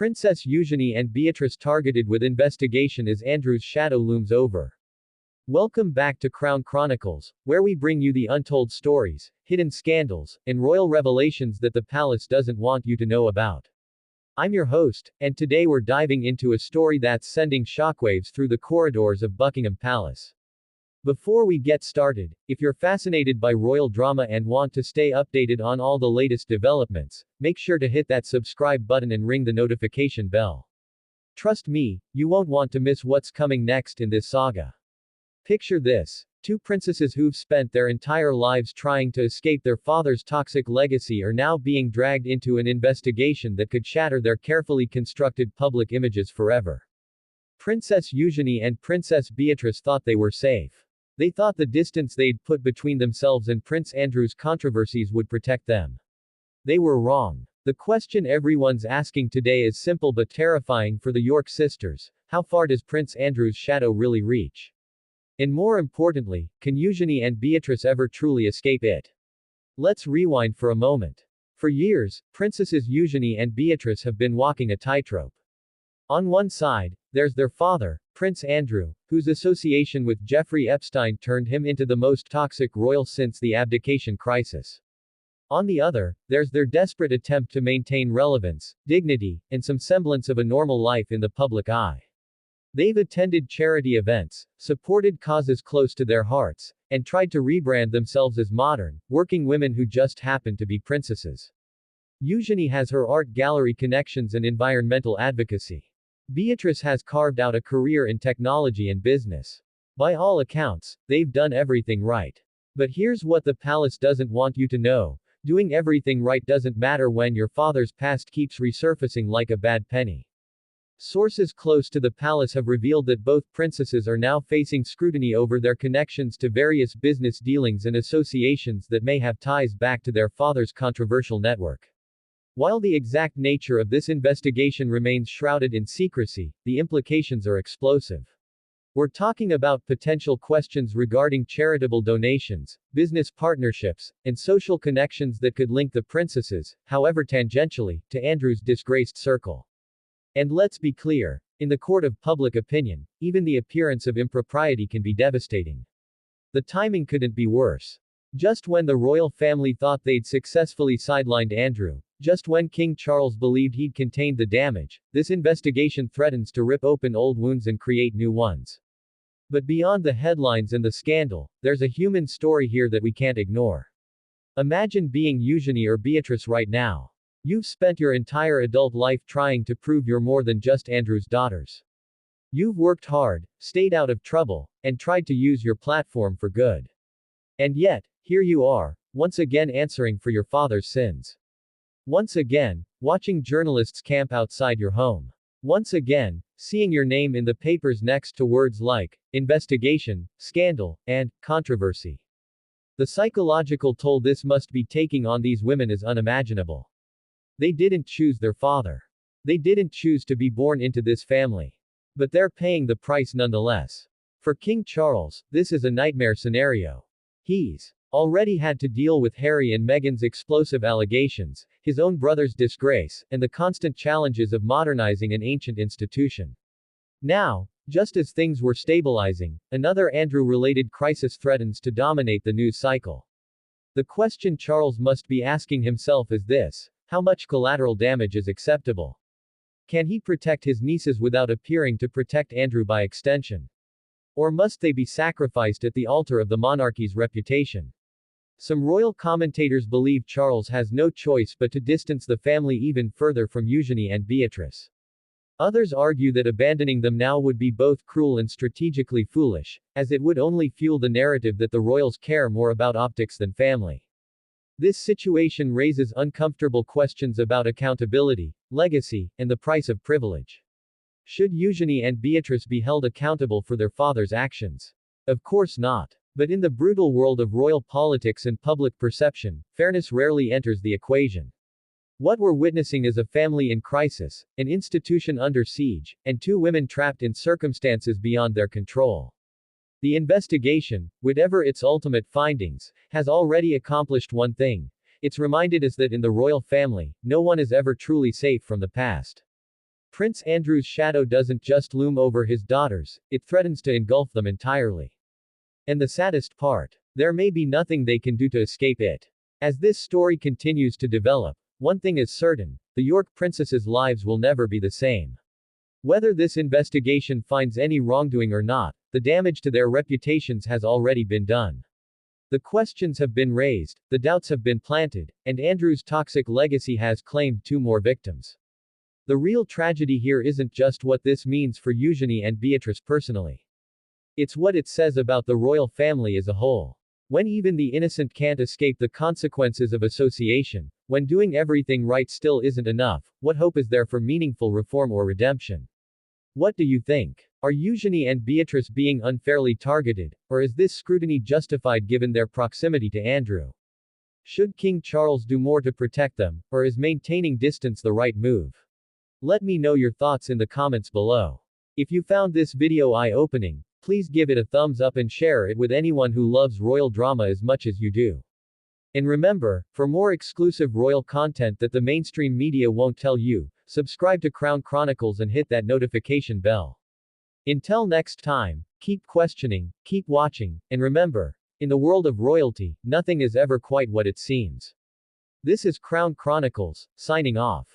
Princess Eugenie and Beatrice targeted with investigation as Andrew's shadow looms over. Welcome back to Crown Chronicles, where we bring you the untold stories, hidden scandals, and royal revelations that the palace doesn't want you to know about. I'm your host, and today we're diving into a story that's sending shockwaves through the corridors of Buckingham Palace. Before we get started, if you're fascinated by royal drama and want to stay updated on all the latest developments, make sure to hit that subscribe button and ring the notification bell. Trust me, you won't want to miss what's coming next in this saga. Picture this. Two princesses who've spent their entire lives trying to escape their father's toxic legacy are now being dragged into an investigation that could shatter their carefully constructed public images forever. Princess Eugenie and Princess Beatrice thought they were safe. They thought the distance they'd put between themselves and Prince Andrew's controversies would protect them. They were wrong. The question everyone's asking today is simple but terrifying for the York sisters: how far does Prince Andrew's shadow really reach? And more importantly, can Eugenie and Beatrice ever truly escape it? Let's rewind for a moment. For years, Princesses Eugenie and Beatrice have been walking a tightrope. On one side, there's their father, Prince Andrew, whose association with Jeffrey Epstein turned him into the most toxic royal since the abdication crisis. On the other, there's their desperate attempt to maintain relevance, dignity, and some semblance of a normal life in the public eye. They've attended charity events, supported causes close to their hearts, and tried to rebrand themselves as modern, working women who just happen to be princesses. Eugenie has her art gallery connections and environmental advocacy. Beatrice has carved out a career in technology and business. By all accounts, they've done everything right. But here's what the palace doesn't want you to know: doing everything right doesn't matter when your father's past keeps resurfacing like a bad penny. Sources close to the palace have revealed that both princesses are now facing scrutiny over their connections to various business dealings and associations that may have ties back to their father's controversial network. While the exact nature of this investigation remains shrouded in secrecy, the implications are explosive. We're talking about potential questions regarding charitable donations, business partnerships, and social connections that could link the princesses, however tangentially, to Andrew's disgraced circle. And let's be clear, in the court of public opinion, even the appearance of impropriety can be devastating. The timing couldn't be worse. Just when the royal family thought they'd successfully sidelined Andrew, just when King Charles believed he'd contained the damage, this investigation threatens to rip open old wounds and create new ones. But beyond the headlines and the scandal, there's a human story here that we can't ignore. Imagine being Eugenie or Beatrice right now. You've spent your entire adult life trying to prove you're more than just Andrew's daughters. You've worked hard, stayed out of trouble, and tried to use your platform for good. And yet, here you are, once again answering for your father's sins. Once again, watching journalists camp outside your home. Once again, seeing your name in the papers next to words like investigation, scandal, and controversy. The psychological toll this must be taking on these women is unimaginable. They didn't choose their father. They didn't choose to be born into this family. But they're paying the price nonetheless. For King Charles, this is a nightmare scenario. He's already had to deal with Harry and Meghan's explosive allegations, his own brother's disgrace, and the constant challenges of modernizing an ancient institution. Now, just as things were stabilizing, another Andrew-related crisis threatens to dominate the news cycle. The question Charles must be asking himself is this: how much collateral damage is acceptable? Can he protect his nieces without appearing to protect Andrew by extension? Or must they be sacrificed at the altar of the monarchy's reputation? Some royal commentators believe Charles has no choice but to distance the family even further from Eugenie and Beatrice. Others argue that abandoning them now would be both cruel and strategically foolish, as it would only fuel the narrative that the royals care more about optics than family. This situation raises uncomfortable questions about accountability, legacy, and the price of privilege. Should Eugenie and Beatrice be held accountable for their father's actions? Of course not. But in the brutal world of royal politics and public perception, fairness rarely enters the equation. What we're witnessing is a family in crisis, an institution under siege, and two women trapped in circumstances beyond their control. The investigation, whatever its ultimate findings, has already accomplished one thing. It's reminded us that in the royal family, no one is ever truly safe from the past. Prince Andrew's shadow doesn't just loom over his daughters, it threatens to engulf them entirely. And the saddest part, there may be nothing they can do to escape it. As this story continues to develop, one thing is certain, the York princesses' lives will never be the same. Whether this investigation finds any wrongdoing or not, the damage to their reputations has already been done. The questions have been raised, the doubts have been planted, and Andrew's toxic legacy has claimed 2 more victims. The real tragedy here isn't just what this means for Eugenie and Beatrice personally. It's what it says about the royal family as a whole. When even the innocent can't escape the consequences of association, when doing everything right still isn't enough, what hope is there for meaningful reform or redemption? What do you think? Are Eugenie and Beatrice being unfairly targeted, or is this scrutiny justified given their proximity to Andrew? Should King Charles do more to protect them, or is maintaining distance the right move? Let me know your thoughts in the comments below. If you found this video eye-opening, please give it a thumbs up and share it with anyone who loves royal drama as much as you do. And remember, for more exclusive royal content that the mainstream media won't tell you, subscribe to Crown Chronicles and hit that notification bell. Until next time, keep questioning, keep watching, and remember, in the world of royalty, nothing is ever quite what it seems. This is Crown Chronicles, signing off.